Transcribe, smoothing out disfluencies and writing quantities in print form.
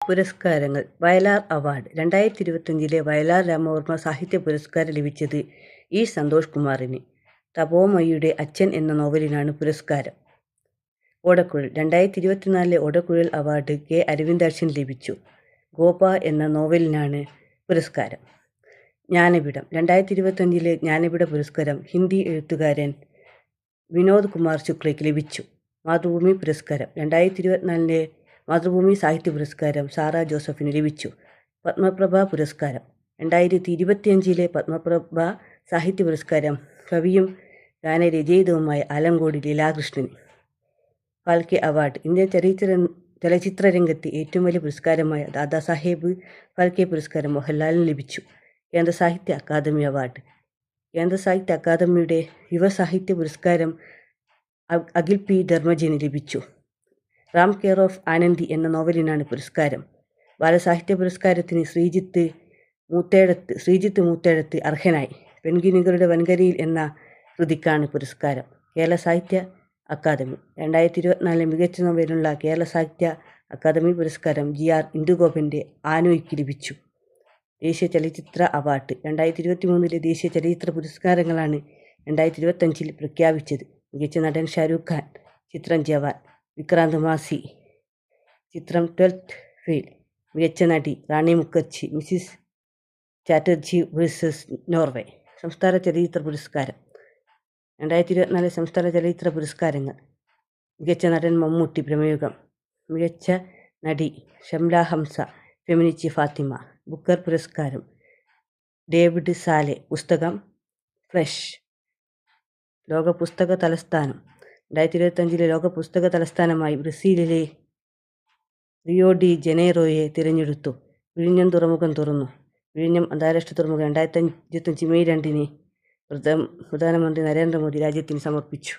പുരസ്കാരങ്ങൾ. വയലാർ അവാർഡ്. 2025 വയലാർ രാമവർമ്മ സാഹിത്യ പുരസ്കാരം ലഭിച്ചത് ഇ. സന്തോഷ് കുമാറിന്. തപോമയിയുടെ അച്ഛൻ എന്ന നോവലിനാണ് പുരസ്കാരം. ഓടക്കുഴൽ. 2024 ഓടക്കുഴൽ അവാർഡ് കെ. അരവിന്ദാക്ഷന് ലഭിച്ചു. ഗോപ എന്ന നോവലിനാണ് പുരസ്കാരം. ജ്ഞാനപീഠം. 2025 ജ്ഞാനപീഠ പുരസ്കാരം ഹിന്ദി എഴുത്തുകാരൻ വിനോദ് കുമാർ ശുക്ലയ്ക്ക് ലഭിച്ചു. മാതൃഭൂമി പുരസ്കാരം. 2024 മാതൃഭൂമി സാഹിത്യ പുരസ്കാരം സാറ ജോസഫിന് ലഭിച്ചു. പത്മപ്രഭ പുരസ്കാരം. 2025 പത്മപ്രഭ സാഹിത്യ പുരസ്കാരം കവിയും ഗാനരചയിതാവുമായ ആലങ്കോട് ലീലാകൃഷ്ണന്. ഫാൽക്കെ അവാർഡ്. ഇന്ത്യൻ ചലച്ചിത്രരംഗത്തെ ഏറ്റവും വലിയ പുരസ്കാരമായ ദാദാസാഹേബ് ഫാൽക്കെ പുരസ്കാരം മോഹൻലാലിന് ലഭിച്ചു. കേന്ദ്ര സാഹിത്യ അക്കാദമി അവാർഡ്. കേന്ദ്ര സാഹിത്യ അക്കാദമിയുടെ യുവസാഹിത്യ പുരസ്കാരം അഖിൽ പി ധർമ്മജന് ലഭിച്ചു. റാം കെയർ ഓഫ് ആനന്ദി എന്ന നോവലിനാണ് പുരസ്കാരം. ബാലസാഹിത്യ പുരസ്കാരത്തിന് ശ്രീജിത്ത് മൂത്തേടത്ത് അർഹനായി. പെൺകിനികളുടെ വൻകരയിൽ എന്ന കൃതിക്കാണ് പുരസ്കാരം. കേരള സാഹിത്യ അക്കാദമി. 2024 മികച്ച നോവലിനുള്ള കേരള സാഹിത്യ അക്കാദമി പുരസ്കാരം GR ഇന്ദുഗോപന്റെ ആനോയ്ക്ക് ലഭിച്ചു. ദേശീയ ചലച്ചിത്ര അവാർഡ്. 2023 ദേശീയ ചലച്ചിത്ര പുരസ്കാരങ്ങളാണ് 2025 പ്രഖ്യാപിച്ചത്. മികച്ച നടൻ ഷാരൂഖ് ഖാൻ. ചിത്രം ജവാൻ. വിക്രാന്ത് മാസി. ചിത്രം 12th ഫെയിൽ. മികച്ച നടി Rani Mukherjee. Mrs Chatterjee versus Norway. സംസ്ഥാന ചലച്ചിത്ര പുരസ്കാരം. 2024 സംസ്ഥാന ചലച്ചിത്ര പുരസ്കാരങ്ങൾ. മികച്ച നടൻ മമ്മൂട്ടി പ്രമേയുഗം. മികച്ച നടി ഷംല ഹംസ ഫെമിനിച്ചി ഫാത്തിമ. ബുക്കർ പുരസ്കാരം ഡേവിഡ് സാലെ പുസ്തകം ഫ്ലഷ്. ലോക പുസ്തക തലസ്ഥാനം. 2025 ലോക പുസ്തക തലസ്ഥാനമായി ബ്രസീലിലെ റിയോ ഡി ജനീറോയെ തിരഞ്ഞെടുത്തു. വിഴിഞ്ഞം തുറമുഖം തുറന്നു. വിഴിഞ്ഞം അന്താരാഷ്ട്ര തുറമുഖം 2025 മെയ് 2 പ്രധാനമന്ത്രി നരേന്ദ്രമോദി രാജ്യത്തിന് സമർപ്പിച്ചു.